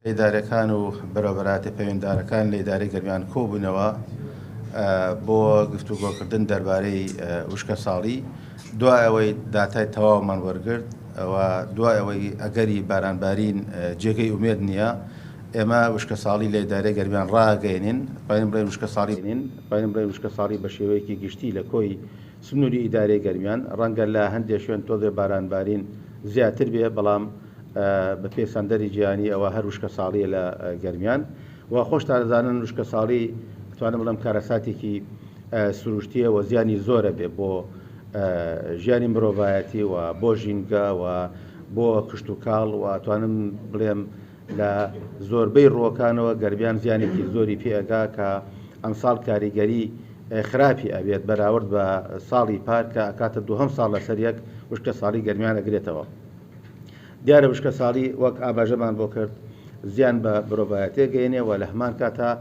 ئیدارەکان و بەڕێوەبەرهاتی پەیوەنددارەکان لە ئیدارەی گەرمیان کۆبوونەوە بۆ گفتوگۆکردن دەربارەی وشکە ساڵی دوای ئەوەی داتای تەواومان وەرگرت ئەوە دوای ئەوەی ئەگەری بارانبارین جێگەی ئومێد نییە ئێمە وشکە ساڵی لە ئیدارەی گەرمیان ڕاگەێنین پاین بڵێ وشکە ساڵی بە شێوەیەکی گشتی لە کۆی سنووری ئیدارەی گەرمیان ڕەنگە لە هەندێک شوێن تۆزێ بارانبارین زیاتر بێ بەڵام بە پێسەندەری جیهانی ئەوە هەر وشکە ساڵیە لە گەرمیان و خۆشتان دەزانن وشکە ساڵی توانم بڵم کارەساتێکی سروشتیە و زیانی زۆرە بێ بۆ ژیانی مرۆڤایەتی و بۆ ژینگە و بۆ کشت و کاڵ و توانم بڵێم لە زۆربەی ڕۆکانەوە گەرمیان زیانێکی زۆری پێئەگا کە ئەمساڵ کاریگەری خراپی ئەبێت بەراورد بە ساڵی پار کە ئەکاتە دووهەم ساڵ لەسەر یەک وشکە ساڵی گەرمیان ئەگرێتەوە. دیارە وشکە ساڵی وەک ئاباژەمان بۆ کرد زیان بە مرۆڤایەتی گەیەنێ و لە هەمان کاتا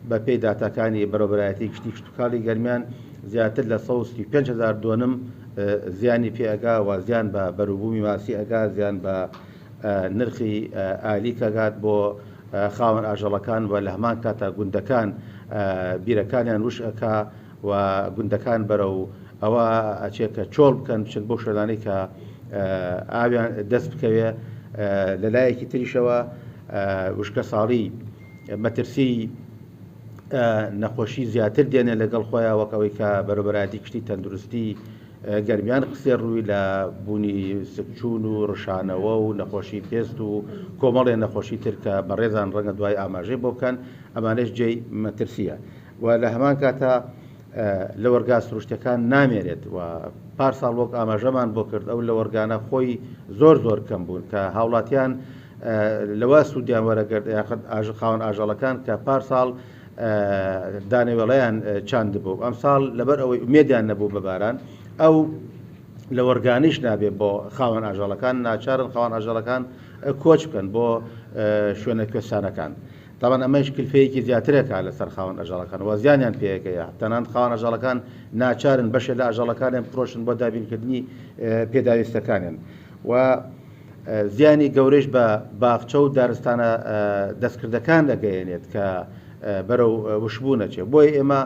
بە پێی داتاکانی بەڕێوەبەرایەتی کشتی کشتتوکاڵی گەرمیان زیاتر لە 5,000 دۆنم زیانی پێئەگا و زیان بە بەروبوومی ماسی ئەگا زیان بە نرخی ئالی کەگات بۆ خاوەن ئاژەڵەکان و لە هەمان کاتا گوندەکان بیرەکانیان وش ئەکا و گوندەکان بەرەو ئەوە ئەچێت کە چۆڵ بکەن بچن بۆ شوێنانی کە ئاویان دەست بکەوێ لەلایەکی تریشەوە وشکە ساڵی مەترسی نەخۆشی زیاتر دێنێ لەگەڵ خۆیان وەکەوەی کە بەڕێوەبەرایەتی کشتی تەندروستی گەرمیان قسێ ڕووی لە بوونی سکچوون و ڕشانەوە و نەخۆشی پێست و کۆمەڵێ نەخۆشی تر کە بەڕێزان ڕەنگە دوای ئاماژەی بۆ بکەن ئەمانەش جێی مەترسیە و لە هەمان کاتە لە وەرگا سروشتەکان نامێرێت و پارساڵ وەک ئاماژەمان بۆ کرد ئەو لە وەرگانە خۆی زۆر کەم بوون کە هاوڵاتیان لەوە سوودیان وەرەگرت یاخەت خاوەن ئاژەڵەکان کە پارساڵ دانەوێڵەیان چاند بوو ئەم ساڵ لەبەر ئەوەی ئومێدیان نەبوو بە باران ئەو لە وەرگانیش نابێت بۆ خاوەن ئاژەڵەکان ناچارن خاوەن ئاژەڵەکان کۆچ بکەن بۆ شوێنە کوێستانەکان تاوان ئەمەش کلفەیەکی زیاترێکە لەسەر خاوەن ئاژەڵەکان و زیانیان پێەکەیە تەنانەت خاوەن ئاژەڵەکان ناچارن بەشێک لە ئاژەڵەکانیان بفرۆشن بۆ دابینکردنی پێداویستەکانیان و زیانی گەورەش بە باخچە و دارستانە دەستکردەکان دەگەیەنێت کە بەرەو وشبوونەچێ بۆی ئێمە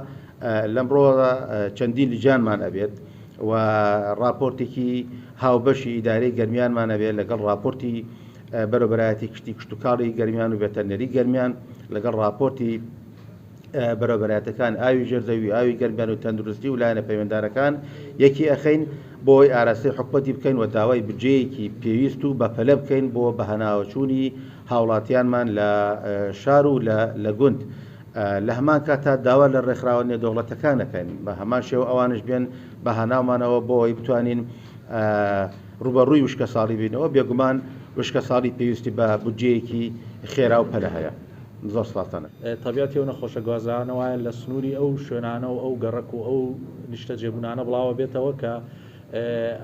لەمڕۆدا چەندین لیجانمان ئەبێت و راپۆرتێکی هاوبەشی ئیدارەی گەرمیانمان ئەبێت لەگەڵ راپۆرتی بەڕێوەبەرایەتی کشتی کشتتوکاڵی گەرمیان و ڤێتەرنەری گەرمیان لەگەڵ راپۆرتی بەڕێوەبەرایەتەکان ئاوی ژێرزەوی ئاوی گەرمیان و تەندروستی و لایەنە پەیوەنددارەکان یەکی ئەخەین بۆی ئاراستەی حکومەتی بکەین و داوای بجەیەکی پێویست و بەپەلە بکەین بۆ بەهەناوەچوونی هاوڵاتیانمان لە شار و لە گوند لە هەمان کاتا داوا لە ڕێکخراوە نێودەوڵەتەکانەکەین بە هەمان شێوە ئەوانش بێن بەهەناومانەوە بۆ ئەوەی بتوانین ڕوبەڕووی وشکە ساڵی بینەوە بێگومان وشکە ساڵی پێویستی بە بودجەیەکی خێرا و پەلە هەیە. زۆر سپاسانە. تەبیەتی و نەخۆشە گوازانەوەیە لە سنووری ئەو شوێنانە و ئەو گەڕک و ئەو نیشتە جێبوونانە بڵاوە بێتەوە کە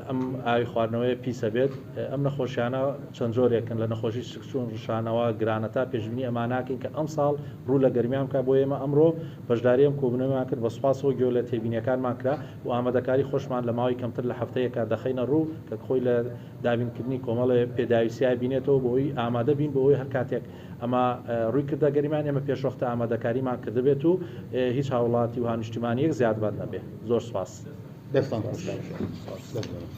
ئەم ئاوی خواردنەوەی پیسە بێت ئەم نەخۆشیانە چەند جۆرێکن لە نەخۆشی سکسون ڕشانەوە گرانەتا پێشبینی ئەمان ناکەین کە ئەم ساڵ ڕوو لە گەرمیان بکە بۆ ئێمە ئەمڕۆ بەشداری ئەم کۆبوونەوەمان کرد بە سوپاسەوە گوێ لە تێبینیەکانمان کرا و ئامادەکاری خۆشمان لە ماوەی کەمتر لە هەفتەیەکە دەخینە ڕوو کە خۆی لە دابینکردنی کۆمەڵێ پێداویستیای بینێتەوە بۆی ئامادە بین بۆەوەی هەر کاتێک ئەمە ڕووی کردە گەریمان ئێمە پێشوەختە ئامادەکاریمان کردبێت و هیچ هاوڵاتی و هانیشتیمانیەک زیادبات نەبێ. زۆر سپاس.